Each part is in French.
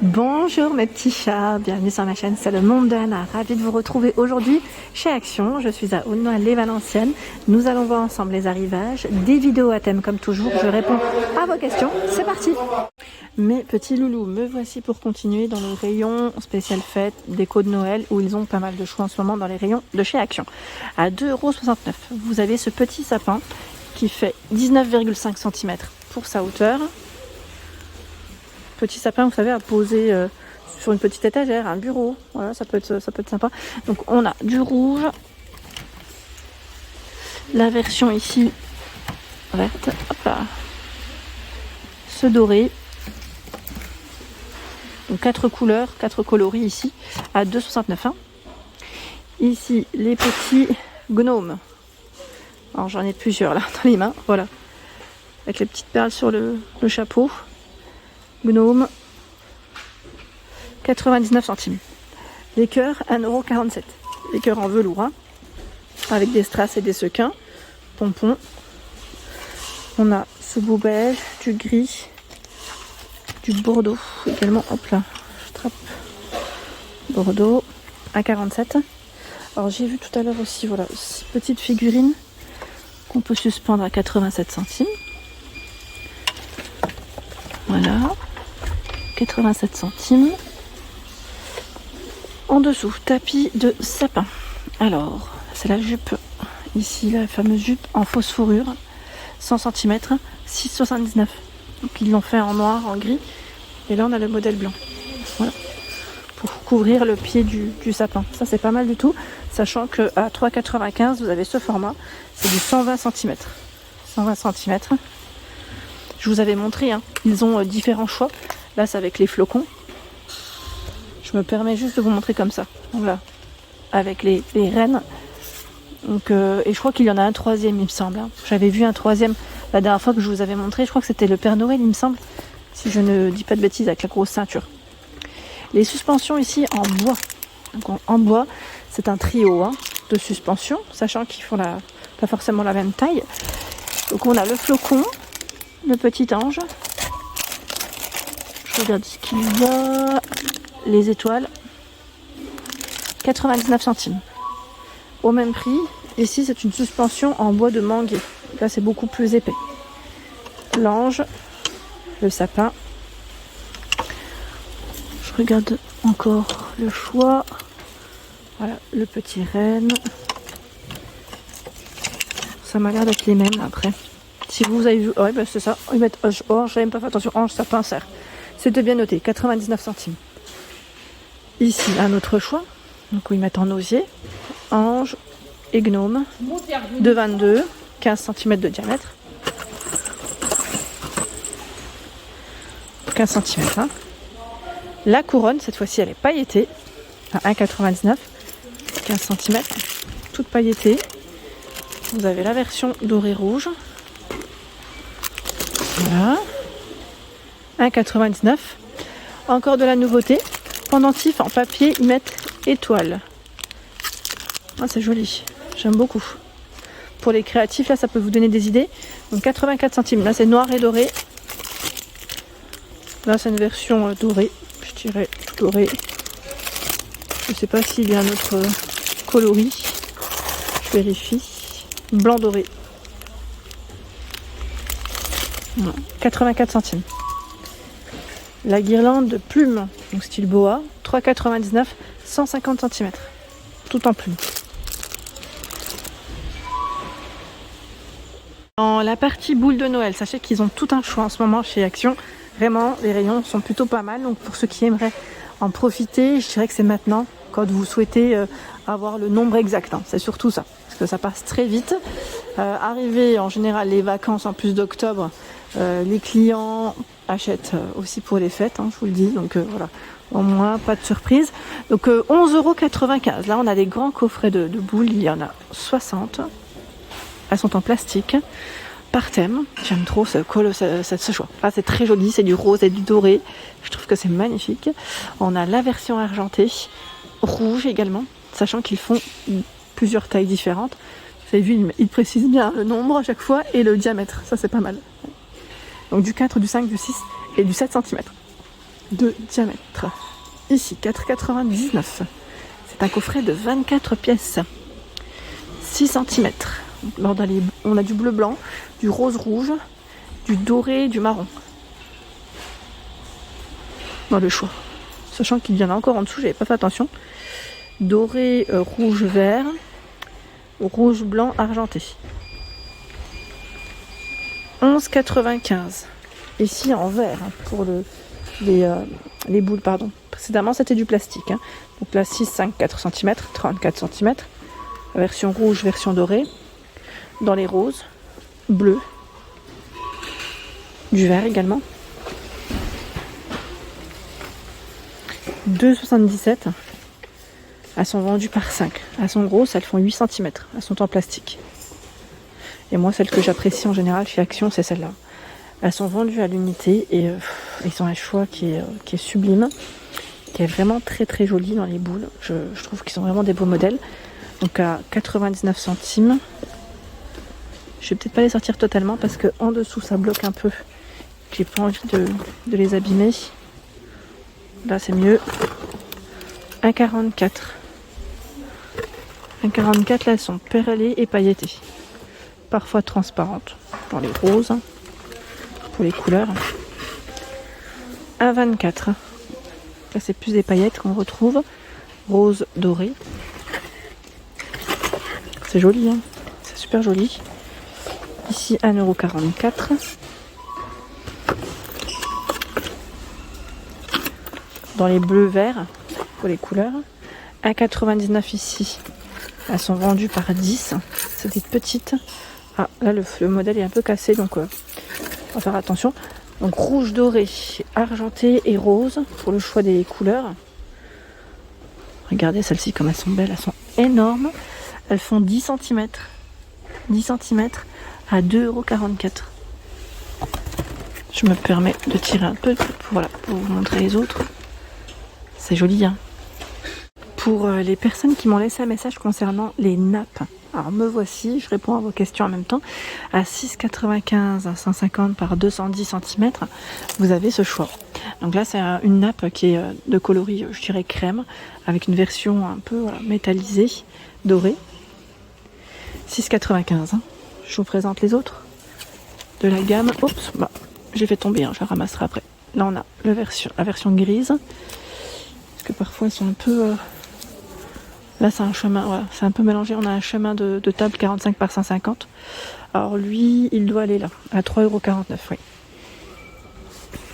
Bonjour mes petits chats, bienvenue sur ma chaîne, c'est le monde de Anna. Ravie de vous retrouver aujourd'hui chez Action. Je suis à Aulnoy-les-Valenciennes. Nous allons voir ensemble les arrivages, des vidéos à thème comme toujours. Je réponds à vos questions, c'est parti. Mes petits loulous, me voici pour continuer dans le rayon spécial fête, déco de Noël, où ils ont pas mal de choix en ce moment dans les rayons de chez Action. À 2,69 €, vous avez ce petit sapin qui fait 19,5 cm pour sa hauteur. Petit sapin, vous savez, à poser sur une petite étagère, un bureau. Voilà, ça peut être sympa. Donc on a du rouge, la version ici verte, hop là, ce doré. Donc 4 couleurs, 4 coloris ici à 2,69 €. Ici les petits gnomes. Alors j'en ai plusieurs là dans les mains, voilà. Avec les petites perles sur le chapeau. Gnome, 99 centimes. Les cœurs, 1,47 €. Les cœurs en velours, hein, avec des strass et des sequins. Pompons. On a ce beau beige, du gris, du bordeaux également. Hop là, je trappe. Bordeaux, à 47. Alors j'ai vu tout à l'heure aussi, voilà, ces petites figurines qu'on peut suspendre à 87 centimes. Voilà, 87 centimes. En dessous, tapis de sapin. Alors, c'est la jupe. Ici, la fameuse jupe en fausse fourrure. 100 cm, 6,79 €. Donc, ils l'ont fait en noir, en gris. Et là, on a le modèle blanc. Voilà. Pour couvrir le pied du sapin. Ça, c'est pas mal du tout. Sachant qu'à 3,95 €, vous avez ce format. C'est du 120 cm. 120 cm. Je vous avais montré, hein. Ils ont différents choix. Là, c'est avec les flocons. Je me permets juste de vous montrer comme ça. Voilà. Avec les rennes. Donc, et je crois qu'il y en a un troisième, il me semble. Hein. J'avais vu un troisième la dernière fois que je vous avais montré. Je crois que c'était le Père Noël, il me semble. Si je ne dis pas de bêtises, avec la grosse ceinture. Les suspensions ici en bois. Donc, en bois, c'est un trio, hein, de suspensions. Sachant qu'ils font pas forcément la même taille. Donc, on a le flocon. Le petit ange. Je regarde ce qu'il y a. Les étoiles. 99 centimes. Au même prix. Ici, c'est une suspension en bois de manguier. Là, c'est beaucoup plus épais. L'ange. Le sapin. Je regarde encore le choix. Voilà, le petit renne. Ça m'a l'air d'être les mêmes après. Si vous avez vu, ouais, bah c'est ça. Ils mettent orange, j'avais même pas fait attention, ange, sapin, cerf. C'était bien noté, 99 centimes. Ici, un autre choix. Donc, ils mettent en osier, ange et gnome. De 22, 15 cm de diamètre. 15 cm. Hein. La couronne, cette fois-ci, elle est pailletée. À 1,99, 15 cm. Toute pailletée. Vous avez la version dorée rouge. Voilà. 1,99 €. Encore de la nouveauté. Pendentif en papier, ils mettent étoile. Ah, c'est joli. J'aime beaucoup. Pour les créatifs, là, ça peut vous donner des idées. Donc 84 centimes. Là, c'est noir et doré. Là, c'est une version dorée. Je dirais dorée. Je ne sais pas s'il y a un autre coloris. Je vérifie. Blanc doré. 84 centimes. La guirlande de plumes, donc style boa, 3,99 €, 150 cm. Tout en plumes. Dans la partie boule de Noël, sachez qu'ils ont tout un choix en ce moment chez Action. Vraiment, les rayons sont plutôt pas mal. Donc pour ceux qui aimeraient en profiter, je dirais que c'est maintenant, quand vous souhaitez avoir le nombre exact. Hein. C'est surtout ça, parce que ça passe très vite. Arrivé en général les vacances en plus d'octobre, les clients achètent aussi pour les fêtes, hein, je vous le dis. Donc voilà, au moins pas de surprise. Donc 11,95 €. Là, on a des grands coffrets de boules. Il y en a 60. Elles sont en plastique, par thème. J'aime trop ce choix. Ah, c'est très joli, c'est du rose et du doré. Je trouve que c'est magnifique. On a la version argentée, rouge également, sachant qu'ils font plusieurs tailles différentes. Vous avez vu, ils précisent bien le nombre à chaque fois et le diamètre. Ça, c'est pas mal. Donc du 4, du 5, du 6 et du 7 cm. de diamètre. Ici 4,99. C'est un coffret de 24 pièces. 6 cm. On a du bleu blanc, du rose rouge, du doré, du marron. Dans le choix. Sachant qu'il y en a encore en dessous, j'avais pas fait attention. Doré, rouge vert, rouge blanc argenté. 11,95. Ici en vert pour les boules, pardon. Précédemment c'était du plastique. Donc là 6, 5, 4 cm, 34 cm. Version rouge, version dorée. Dans les roses, bleu, du vert également. 2,77. Elles sont vendues par 5. Elles sont grosses, elles font 8 cm. Elles sont en plastique. Et moi, celle que j'apprécie en général chez Action, c'est celle-là. Elles sont vendues à l'unité et ils ont un choix qui est sublime, qui est vraiment très très joli dans les boules. Je trouve qu'ils sont vraiment des beaux modèles. Donc à 99 centimes. Je vais peut-être pas les sortir totalement parce que en dessous ça bloque un peu. J'ai pas envie de les abîmer. Là c'est mieux. 1,44. 1,44, là elles sont perlées et pailletées. Parfois transparentes dans les roses. Pour les couleurs. 1,24. Là c'est plus des paillettes qu'on retrouve. Rose doré. C'est joli, hein, c'est super joli. Ici 1,44 €. Dans les bleus verts pour les couleurs. 1,99 ici. Elles sont vendues par 10. C'est des petites. Ah, là le modèle est un peu cassé, donc on va faire attention. Donc rouge doré, argenté et rose pour le choix des couleurs. Regardez celles-ci comme elles sont belles, elles sont énormes. Elles font 10 cm. 10 cm à 2,44 €. Je me permets de tirer un peu pour vous montrer les autres. C'est joli, hein. Pour les personnes qui m'ont laissé un message concernant les nappes. Alors me voici, je réponds à vos questions en même temps. À 6,95 à 150 par 210 cm, vous avez ce choix. Donc là c'est une nappe qui est de coloris, je dirais crème, avec une version un peu métallisée, dorée. 6,95. Je vous présente les autres de la gamme. Oups, j'ai fait tomber, je la ramasserai après. Là on a la version grise. Parce que parfois elles sont un peu... Là c'est un chemin, voilà, c'est un peu mélangé. On a un chemin de table 45 par 150. Alors lui, il doit aller là, à 3,49 €, oui.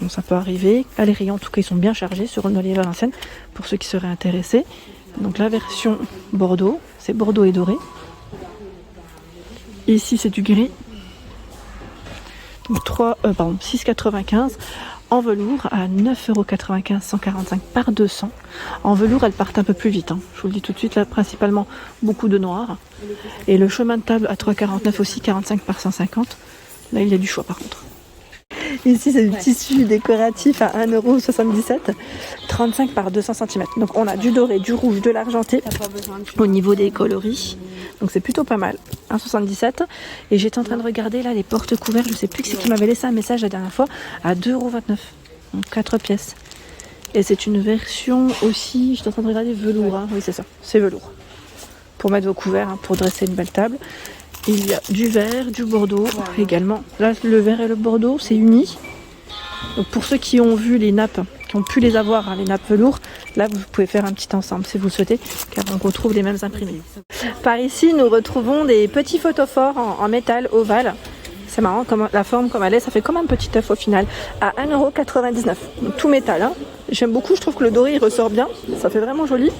Donc ça peut arriver. À les rayons, en tout cas, ils sont bien chargés sur Nolier Valenciennes, pour ceux qui seraient intéressés. Donc la version Bordeaux, c'est Bordeaux et doré. Ici c'est du gris. Donc 6,95 en velours à 9,95 €, 145 par 200. En velours, elles partent un peu plus vite, hein. Je vous le dis tout de suite, là principalement beaucoup de noir. Et le chemin de table à 3,49 aussi, 45 par 150. Là il y a du choix par contre. Ici c'est du tissu décoratif à 1,77 €, 35 par 200 cm. Donc on a du doré, du rouge, de l'argenté au niveau des coloris. Donc c'est plutôt pas mal. 1,77 €. Et j'étais en train de regarder là les portes couverts. Je sais plus qui c'est qui m'avait laissé un message la dernière fois. À 2,29 €. Donc 4 pièces. Et c'est une version aussi, j'étais en train de regarder velours. Hein. Oui c'est ça, c'est velours. Pour mettre vos couverts, hein, pour dresser une belle table. Il y a du vert, du bordeaux également. Là, le vert et le bordeaux, c'est uni. Donc pour ceux qui ont vu les nappes, qui ont pu les avoir, hein, les nappes velours, là vous pouvez faire un petit ensemble si vous le souhaitez, car on retrouve les mêmes imprimés. Par ici, nous retrouvons des petits photophores en métal ovale. C'est marrant, comme la forme comme elle est, ça fait comme un petit œuf au final, à 1,99 €. Donc tout métal, hein. J'aime beaucoup, je trouve que le doré il ressort bien, ça fait vraiment joli.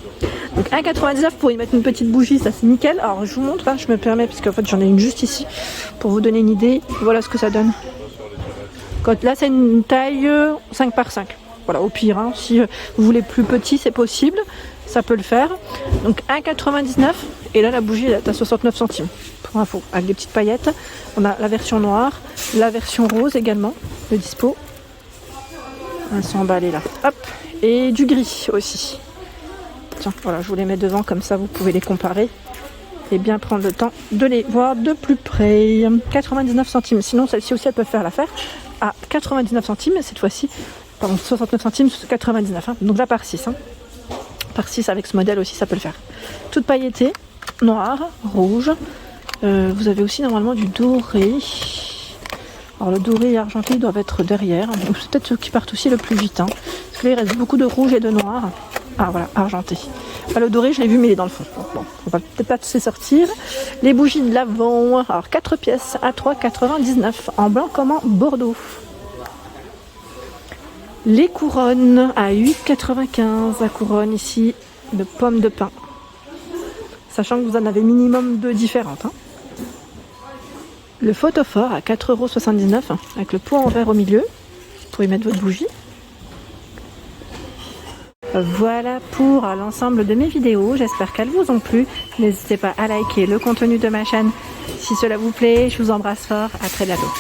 Donc 1,99 € pour y mettre une petite bougie, ça c'est nickel. Alors je vous montre, hein, je me permets, puisque en fait j'en ai une juste ici, pour vous donner une idée. Voilà ce que ça donne. Là c'est une taille 5 par 5. Voilà, au pire, hein, si vous voulez plus petit, c'est possible, ça peut le faire. Donc 1,99 €, et là la bougie elle est à 69 centimes. Pour info, avec des petites paillettes. On a la version noire, la version rose également, de dispo. Elles sont emballées là. Hop, et du gris aussi. Tiens, voilà, je vous les mets devant, comme ça vous pouvez les comparer et bien prendre le temps de les voir de plus près. 99 centimes. Sinon, celles-ci aussi, elles peuvent faire l'affaire à 99 centimes. Cette fois-ci, pardon, 69 centimes, 99. Hein. Donc là par 6. Hein. Par 6 avec ce modèle aussi, ça peut le faire. Toute pailletée, noir, rouge. Vous avez aussi normalement du doré. Alors le doré et argenté doivent être derrière. C'est peut-être ceux qui partent aussi le plus vite. Hein. Parce que là il reste beaucoup de rouge et de noir. Ah voilà, argenté. Le doré je l'ai vu mais il est dans le fond. Bon, on va peut-être pas tous les sortir. Les bougies de l'Avent. Alors 4 pièces à 3,99 en blanc comme en bordeaux. Les couronnes à 8,95. La couronne ici de pommes de pin. Sachant que vous en avez minimum 2 différentes. Hein. Le photophore à 4,79 € avec le pot en verre au milieu pour y mettre votre bougie. Voilà pour l'ensemble de mes vidéos. J'espère qu'elles vous ont plu. N'hésitez pas à liker le contenu de ma chaîne si cela vous plaît. Je vous embrasse fort. À très bientôt.